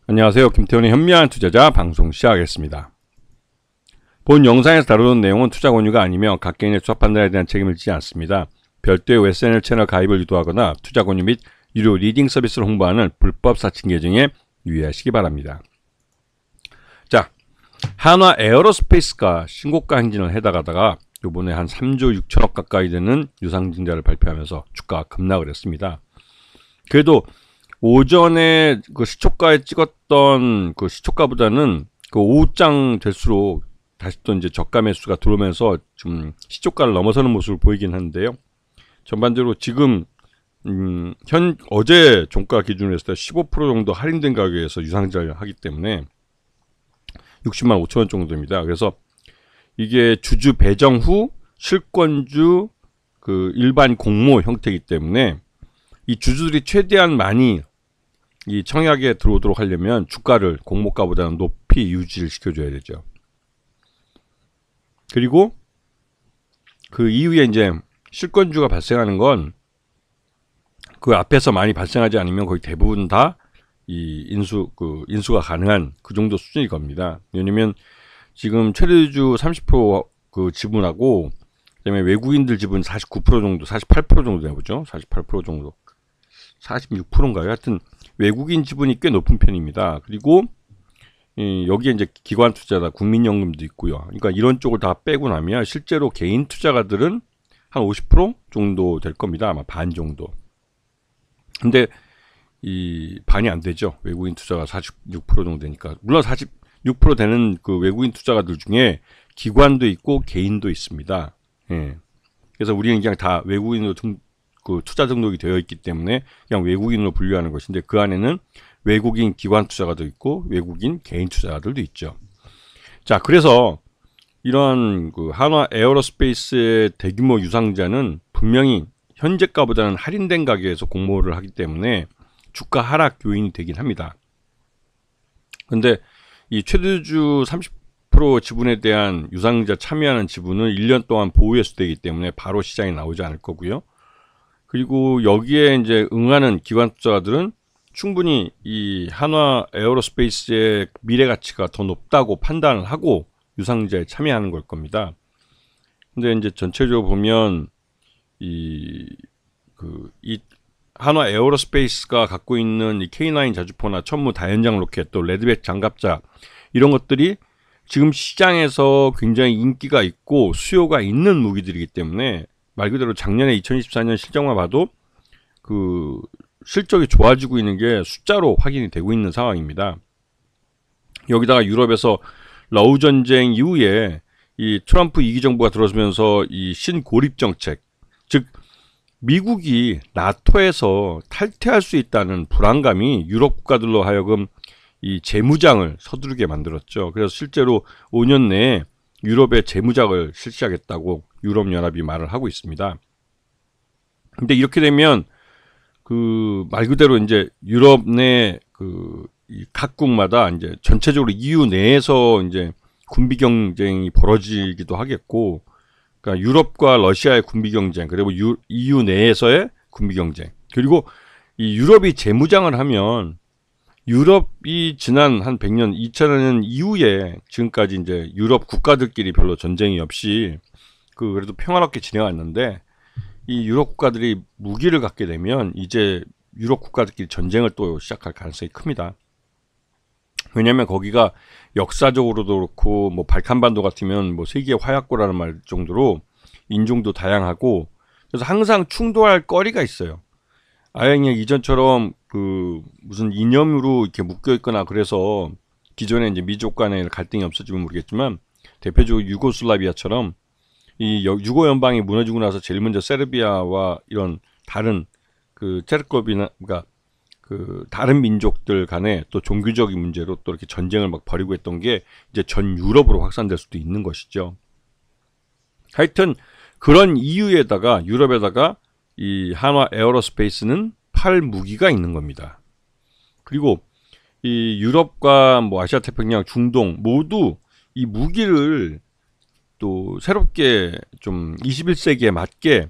안녕하세요. 김태훈의 현명한 투자자 방송 시작하겠습니다. 본 영상에서 다루는 내용은 투자 권유가 아니며 각 개인의 투자 판단에 대한 책임을 지지 않습니다. 별도의 SNL 채널 가입을 유도하거나 투자 권유 및 유료 리딩 서비스를 홍보하는 불법 사칭 계정에 유의하시기 바랍니다. 자, 한화 에어로스페이스가 신고가 행진을 해나가다가 요번에 한 3조 6천억 가까이 되는 유상증자를 발표하면서 주가가 급락을 했습니다. 그래도 오전에 그 시초가에 찍었던 그 시초가보다는 그 오후장 될수록 다시 또 이제 저가 매수가 들어오면서 좀 시초가를 넘어서는 모습을 보이긴 하는데요. 전반적으로 지금 어제 종가 기준으로 했을 때 15% 정도 할인된 가격에서 유상증자를 하기 때문에 60만 5천 원 정도입니다. 그래서 이게 주주 배정 후 실권주 그 일반 공모 형태이기 때문에 이 주주들이 최대한 많이 이 청약에 들어오도록 하려면 주가를 공모가보다는 높이 유지를 시켜줘야 되죠. 그리고 그 이후에 이제 실권주가 발생하는 건 그 앞에서 많이 발생하지 않으면 거의 대부분 다 이 인수가 가능한 그 정도 수준일 겁니다. 왜냐면 지금 최대주 30% 그 지분하고 그다음에 외국인들 지분 49% 정도, 48% 정도 되보죠. 48% 정도. 46%인가요? 하여튼 외국인 지분이 꽤 높은 편입니다. 그리고 여기에 이제 기관 투자다, 국민연금도 있고요. 그러니까 이런 쪽을 다 빼고 나면 실제로 개인 투자가들은 한 50% 정도 될 겁니다. 아마 반 정도. 근데 이 반이 안 되죠. 외국인 투자가 46% 정도 되니까. 물론 46% 되는 그 외국인 투자가들 중에 기관도 있고 개인도 있습니다. 예. 그래서 우리는 그냥 다 외국인으로 그 투자 등록이 되어 있기 때문에 그냥 외국인으로 분류하는 것인데 그 안에는 외국인 기관 투자가도 있고 외국인 개인 투자가들도 있죠. 자, 그래서 이런 그 한화 에어로스페이스의 대규모 유상자는 분명히 현재가보다는 할인된 가격에서 공모를 하기 때문에 주가 하락 요인이 되긴 합니다. 근데 이 최대주 30% 지분에 대한 유상자 참여하는 지분은 1년 동안 보유 회수되기 때문에 바로 시장에 나오지 않을 거고요. 그리고 여기에 이제 응하는 기관 투자자들은 충분히 이 한화 에어로스페이스의 미래 가치가 더 높다고 판단을 하고 유상자에 참여하는 걸 겁니다. 근데 이제 전체적으로 보면 이 한화 에어로스페이스가 갖고 있는 이 K9 자주포나 천무 다연장 로켓 또 레드백 장갑차 이런 것들이 지금 시장에서 굉장히 인기가 있고 수요가 있는 무기들이기 때문에 말 그대로 작년에 2024년 실적만 봐도 그 실적이 좋아지고 있는 게 숫자로 확인이 되고 있는 상황입니다. 여기다가 유럽에서 러우 전쟁 이후에 이 트럼프 2기 정부가 들어서면서 이 신고립 정책, 즉 미국이 나토에서 탈퇴할 수 있다는 불안감이 유럽 국가들로 하여금 이 재무장을 서두르게 만들었죠. 그래서 실제로 5년 내에 유럽의 재무장을 실시하겠다고 유럽연합이 말을 하고 있습니다. 근데 이렇게 되면 그 말 그대로 이제 유럽 내 그 각국마다 이제 전체적으로 EU 내에서 이제 군비 경쟁이 벌어지기도 하겠고, 그러니까 유럽과 러시아의 군비 경쟁, 그리고 EU 내에서의 군비 경쟁, 그리고 이 유럽이 재무장을 하면 유럽이 지난 한 100년, 2000년 이후에 지금까지 이제 유럽 국가들끼리 별로 전쟁이 없이 그래도 평화롭게 지내왔는데 이 유럽 국가들이 무기를 갖게 되면 이제 유럽 국가들끼리 전쟁을 또 시작할 가능성이 큽니다. 왜냐하면 거기가 역사적으로도 그렇고 뭐 발칸반도 같으면 뭐 세계의 화약고라는 말 정도로 인종도 다양하고 그래서 항상 충돌할 거리가 있어요. 아예 그냥 이전처럼 그 무슨 이념으로 이렇게 묶여 있거나 그래서 기존에 이제 미족 간의 갈등이 없어지면 모르겠지만 대표적으로 유고슬라비아처럼 이 유고 연방이 무너지고 나서 제일 먼저 세르비아와 이런 다른 그 체르코비나 그러니까 그 다른 민족들 간에 또 종교적인 문제로 또 이렇게 전쟁을 막 벌이고 했던 게 이제 전 유럽으로 확산될 수도 있는 것이죠. 하여튼 그런 이유에다가 유럽에다가 이 한화 에어로스페이스는 팔 무기가 있는 겁니다. 그리고 이 유럽과 뭐 아시아 태평양, 중동 모두 이 무기를 또 새롭게 좀 21세기에 맞게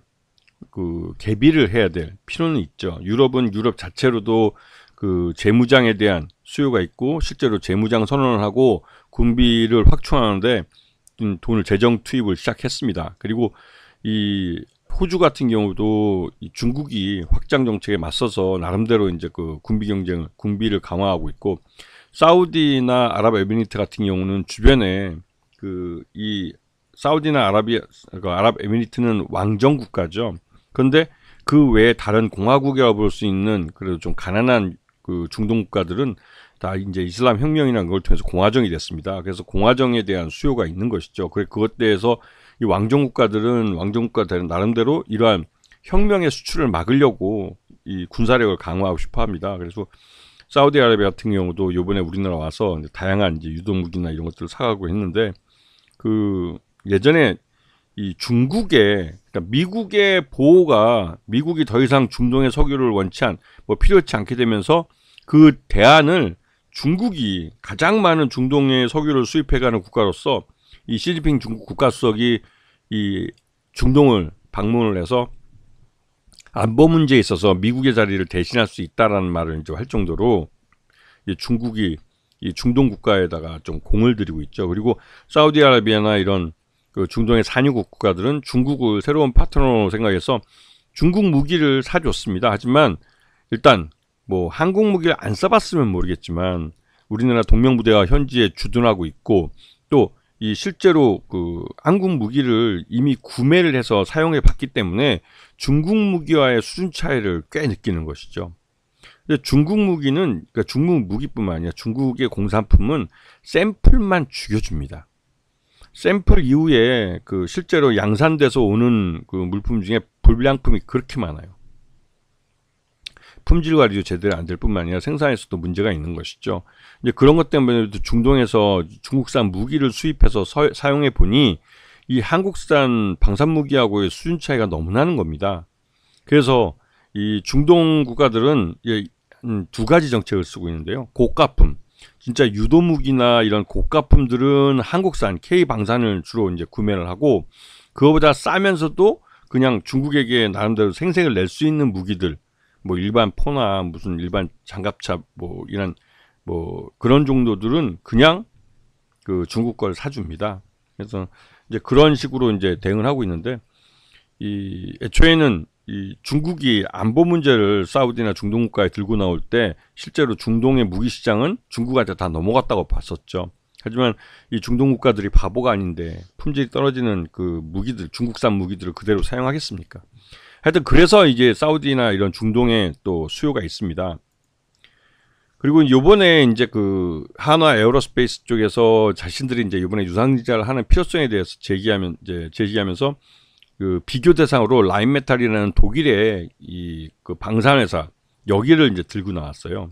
그 개비를 해야 될 필요는 있죠. 유럽은 유럽 자체로도 그 재무장에 대한 수요가 있고 실제로 재무장 선언을 하고 군비를 확충하는데 돈을 재정 투입을 시작했습니다. 그리고 이 호주 같은 경우도 이 중국이 확장 정책에 맞서서 나름대로 이제 그 군비 경쟁, 군비를 강화하고 있고, 사우디나 아랍에미리트 같은 경우는 주변에 그 이 사우디나 아랍에미리트는 왕정 국가죠. 그런데 그 외에 다른 공화국이라고 볼 수 있는 그래도 좀 가난한 그 중동 국가들은 다 이제 이슬람 혁명이라는 걸 통해서 공화정이 됐습니다. 그래서 공화정에 대한 수요가 있는 것이죠. 그것 대해서 이 왕정 국가들은 나름대로 이러한 혁명의 수출을 막으려고 이 군사력을 강화하고 싶어 합니다. 그래서 사우디아라비아 같은 경우도 이번에 우리나라 와서 이제 다양한 이제 유도무기나 이런 것들을 사가고 했는데, 그 예전에 이 그러니까 미국의 보호가, 미국이 더 이상 중동의 석유를 필요치 않게 되면서 그 대안을 중국이 가장 많은 중동의 석유를 수입해가는 국가로서 이 시진핑 중국 국가수석이 이 중동을 방문을 해서 안보 문제에 있어서 미국의 자리를 대신할 수 있다라는 말을 이제 할 정도로 이 중국이 이 중동 국가에다가 좀 공을 들이고 있죠. 그리고 사우디아라비아나 이런 그 중동의 산유국 국가들은 중국을 새로운 파트너로 생각해서 중국 무기를 사줬습니다. 하지만 일단 뭐 한국 무기를 안 써봤으면 모르겠지만 우리나라 동명부대가 현지에 주둔하고 있고, 또 이 실제로 그 한국 무기를 이미 구매를 해서 사용해 봤기 때문에 중국 무기와의 수준 차이를 꽤 느끼는 것이죠. 근데 중국 무기는, 그러니까 중국 무기뿐만 아니라 중국의 공산품은 샘플만 죽여줍니다. 샘플 이후에 그 실제로 양산돼서 오는 그 물품 중에 불량품이 그렇게 많아요. 품질 관리도 제대로 안 될 뿐만 아니라 생산에서도 문제가 있는 것이죠. 이제 그런 것 때문에도 중동에서 중국산 무기를 수입해서 사용해 보니 이 한국산 방산 무기하고의 수준 차이가 너무 나는 겁니다. 그래서 이 중동 국가들은 두 가지 정책을 쓰고 있는데요. 고가품, 진짜 유도무기나 이런 고가품들은 한국산 K 방산을 주로 이제 구매를 하고, 그거보다 싸면서도 그냥 중국에게 나름대로 생색을 낼 수 있는 무기들, 뭐 일반 포나 무슨 일반 장갑차 뭐 이런 뭐 그런 정도들은 그냥 그 중국 걸 사줍니다. 그래서 이제 그런 식으로 이제 대응을 하고 있는데, 이 애초에는 이 중국이 안보 문제를 사우디나 중동 국가에 들고 나올 때 실제로 중동의 무기 시장은 중국한테 다 넘어갔다고 봤었죠. 하지만 이 중동 국가들이 바보가 아닌데 품질이 떨어지는 그 무기들, 중국산 무기들을 그대로 사용하겠습니까? 하여튼 그래서 이제 사우디나 이런 중동에 또 수요가 있습니다. 그리고 요번에 이제 그 한화 에어로스페이스 쪽에서 자신들이 이제 요번에 유상증자를 하는 필요성에 대해서 제기하면서 그 비교 대상으로 라인메탈이라는 독일의 이 그 방산회사 여기를 이제 들고 나왔어요.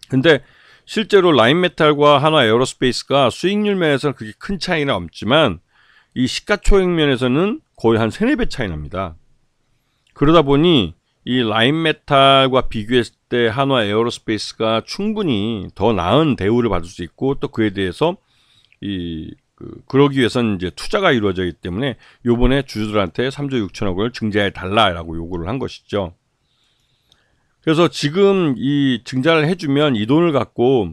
근데 실제로 라인메탈과 한화 에어로스페이스가 수익률 면에서는 그렇게 큰 차이는 없지만 이 시가총액 면에서는 거의 한 3-4배 차이 납니다. 그러다 보니 이 라인메탈과 비교했을 때 한화 에어로스페이스가 충분히 더 나은 대우를 받을 수 있고, 또 그에 대해서 그러기 위해서는 이제 투자가 이루어지기 때문에 요번에 주주들한테 3조 6천억 원을 증자해 달라라고 요구를 한 것이죠. 그래서 지금 이 증자를 해주면 이 돈을 갖고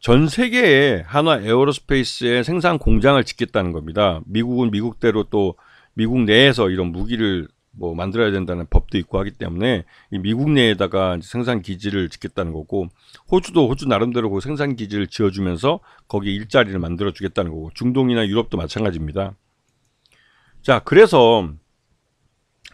전 세계에 한화 에어로스페이스의 생산 공장을 짓겠다는 겁니다. 미국은 미국대로 또 미국 내에서 이런 무기를 뭐 만들어야 된다는 법도 있고 하기 때문에 이 미국 내에다가 생산 기지를 짓겠다는 거고, 호주도 호주 나름대로 그 생산 기지를 지어주면서 거기에 일자리를 만들어 주겠다는 거고, 중동이나 유럽도 마찬가지입니다. 자, 그래서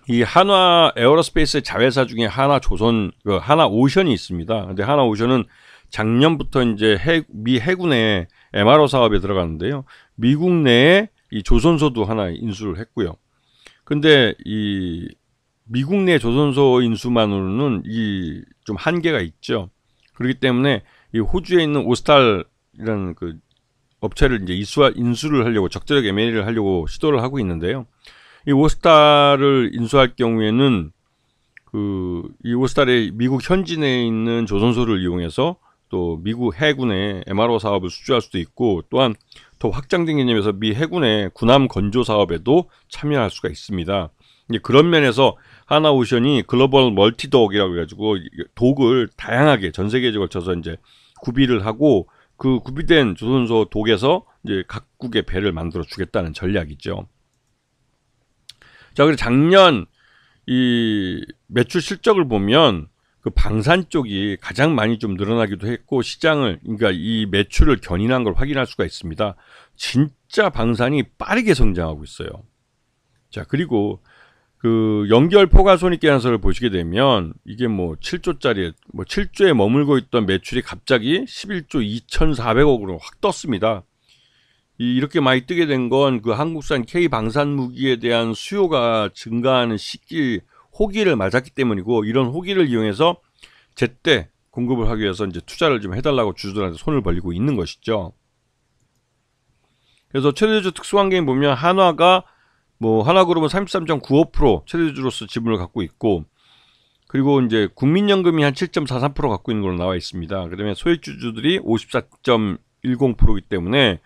이 한화 에어로스페이스 자회사 중에 하나오션이 있습니다. 근데 하나오션은 작년부터 이제 미 해군의 MRO 사업에 들어갔는데요. 미국 내에 이 조선소도 하나 인수를 했고요. 근데 이 미국 내 조선소 인수만으로는 이 좀 한계가 있죠. 그렇기 때문에 이 호주에 있는 오스탈이라는 그 업체를 이제 인수를 하려고, 적절하게 M&A를 하려고 시도를 하고 있는데요. 이 오스탈을 인수할 경우에는 이 오스탈의 미국 현지 내에 있는 조선소를 이용해서 또 미국 해군의 MRO 사업을 수주할 수도 있고, 또한 더 확장된 개념에서 미 해군의 군함 건조 사업에도 참여할 수가 있습니다. 이제 그런 면에서 하나오션이 글로벌 멀티독이라고 해가지고 독을 다양하게 전 세계에 걸쳐서 이제 구비를 하고 그 구비된 조선소 독에서 이제 각국의 배를 만들어 주겠다는 전략이죠. 자, 그리고 작년 이 매출 실적을 보면 그 방산 쪽이 가장 많이 좀 늘어나기도 했고 시장을 그러니까 이 매출을 견인한 걸 확인할 수가 있습니다. 진짜 방산이 빠르게 성장하고 있어요. 자, 그리고 그 연결 포괄 손익계산서를 보시게 되면 이게 뭐 7조짜리 뭐 7조에 머물고 있던 매출이 갑자기 11조 2,400억으로 확 떴습니다. 이렇게 많이 뜨게 된 건 그 한국산 K 방산 무기에 대한 수요가 증가하는 시기 호기를 맞았기 때문이고 이런 호기를 이용해서 제때 공급을 하기 위해서 이제 투자를 좀 해달라고 주주들한테 손을 벌리고 있는 것이죠. 그래서 최대주 특수환경에 보면 한화가 뭐 하나그룹은 33.95% 최대주로서 지분을 갖고 있고 그리고 이제 국민연금이 한 7.43% 갖고 있는 걸로 나와 있습니다. 그다음에 소액주주들이 54.10%이기 때문에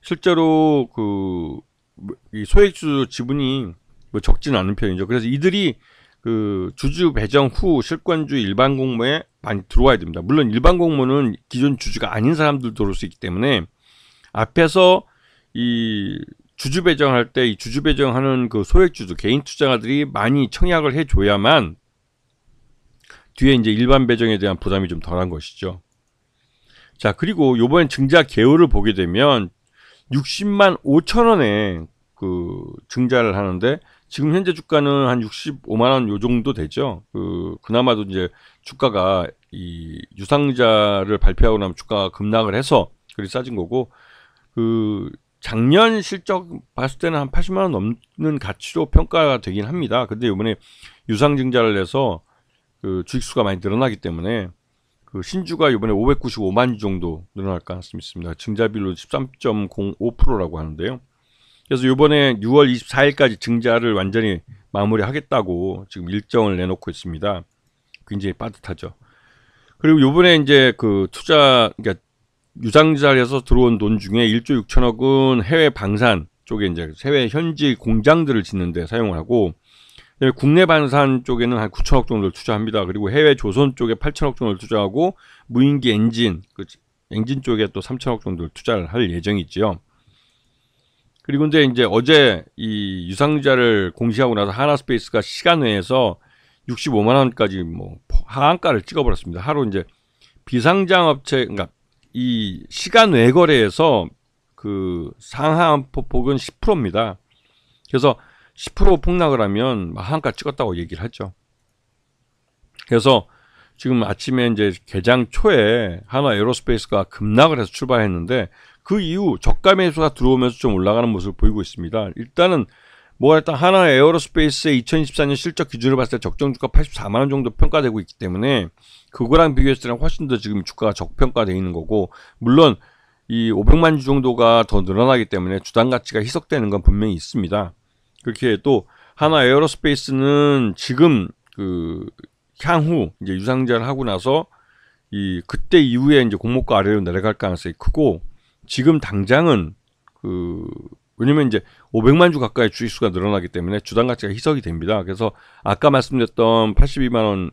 실제로 이 소액주주 지분이 뭐 적지는 않은 편이죠. 그래서 이들이 그 주주 배정 후 실권주 일반 공모에 많이 들어와야 됩니다. 물론 일반 공모는 기존 주주가 아닌 사람들 들어올 수 있기 때문에 앞에서 이 주주 배정할 때 이 주주 배정하는 그 소액주주 개인 투자자들이 많이 청약을 해줘야만 뒤에 이제 일반 배정에 대한 부담이 좀 덜한 것이죠. 자, 그리고 요번 증자 개요를 보게 되면 60만 5천 원에 그 증자를 하는데 지금 현재 주가는 한 65만 원 요 정도 되죠. 그나마도 이제 주가가 이 유상자를 발표하고 나면 주가가 급락을 해서 그리 싸진 거고 작년 실적 봤을 때는 한 80만 원 넘는 가치로 평가가 되긴 합니다. 근데 이번에 유상 증자를 해서 그 주식수가 많이 늘어나기 때문에 그 신주가 이번에 595만 주 정도 늘어날 가능성이 있습니다. 증자비율로 13.05%라고 하는데요. 그래서 이번에 6월 24일까지 증자를 완전히 마무리하겠다고 지금 일정을 내놓고 있습니다. 굉장히 빠듯하죠. 그리고 이번에 이제 그 그러니까 유상자에서 들어온 돈 중에 1조 6천억은 해외 방산 쪽에 이제 해외 현지 공장들을 짓는 데 사용을 하고 국내 방산 쪽에는 한 9천억 정도를 투자합니다. 그리고 해외 조선 쪽에 8천억 정도를 투자하고 무인기 엔진 쪽에 또 3천억 정도를 투자를 할 예정이지요. 그리고 이제 어제 이 유상자를 공시하고 나서 하나스페이스가 시간 외에서 65만 원까지 뭐 하한가를 찍어버렸습니다. 하루 이제 비상장 업체 그러니까 이 시간 외 거래에서 그 상하 폭은 10%입니다. 그래서 10% 폭락을 하면 하한가 찍었다고 얘기를 하죠. 그래서 지금 아침에 이제 개장 초에 하나 에어로스페이스가 급락을 해서 출발했는데 그 이후 저가 매수가 들어오면서 좀 올라가는 모습을 보이고 있습니다. 일단 하나 에어로스페이스의 2024년 실적 기준으로 봤을 때 적정 주가 84만 원 정도 평가되고 있기 때문에 그거랑 비교했을 때는 훨씬 더 지금 주가가 저평가되어 있는 거고 물론 이 500만 주 정도가 더 늘어나기 때문에 주당 가치가 희석되는 건 분명히 있습니다. 그렇게 또 하나 에어로스페이스는 지금 향후 이제 유상자를 하고 나서 그때 이후에 이제 공모가 아래로 내려갈 가능성이 크고 지금 당장은 왜냐면 이제 500만 주 가까이 주식수가 늘어나기 때문에 주당 가치가 희석이 됩니다. 그래서 아까 말씀드렸던 82만 원,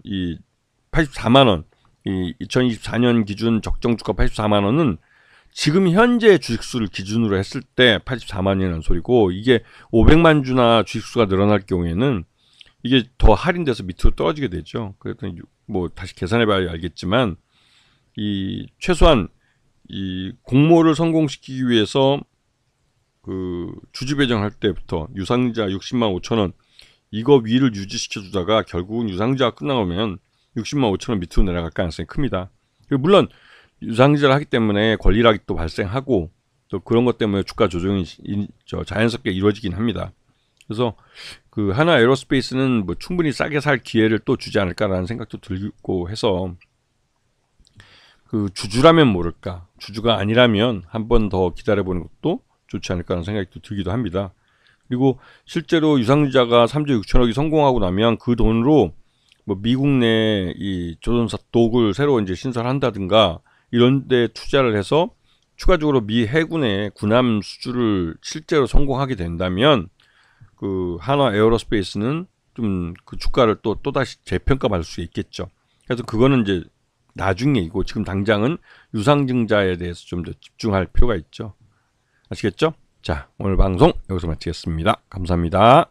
84만 원, 2024년 기준 적정 주가 84만 원은 지금 현재 주식수를 기준으로 했을 때 84만 원이라는 소리고 이게 500만 주나 주식수가 늘어날 경우에는 이게 더 할인돼서 밑으로 떨어지게 되죠. 그래서 뭐 다시 계산해봐야 알겠지만 최소한 이 공모를 성공시키기 위해서 주주 배정할 때부터 유상자 60만 5천 원 이거 위를 유지시켜 주다가 결국은 유상자가 끝나면 60만 5천 원 밑으로 내려갈 가능성이 큽니다. 물론 유상자를 하기 때문에 권리락이 또 발생하고 또 그런 것 때문에 주가 조정이 자연스럽게 이루어지긴 합니다. 그래서 하나 에어로스페이스는 뭐 충분히 싸게 살 기회를 또 주지 않을까라는 생각도 들고 해서 주주라면 모를까 주주가 아니라면 한 번 더 기다려보는 것도 좋지 않을까라는 생각이 또 들기도 합니다. 그리고 실제로 유상자가 3조 6천억이 성공하고 나면 그 돈으로 뭐 미국 내 이 조선사 독을 새로 이제 신설한다든가 이런 데 투자를 해서 추가적으로 미 해군의 군함 수주를 실제로 성공하게 된다면 하나 에어로스페이스는 좀 주가를 또다시 재평가받을 수 있겠죠. 그래서 그거는 이제 나중 얘기고 지금 당장은 유상증자에 대해서 좀 더 집중할 필요가 있죠. 아시겠죠? 자, 오늘 방송 여기서 마치겠습니다. 감사합니다.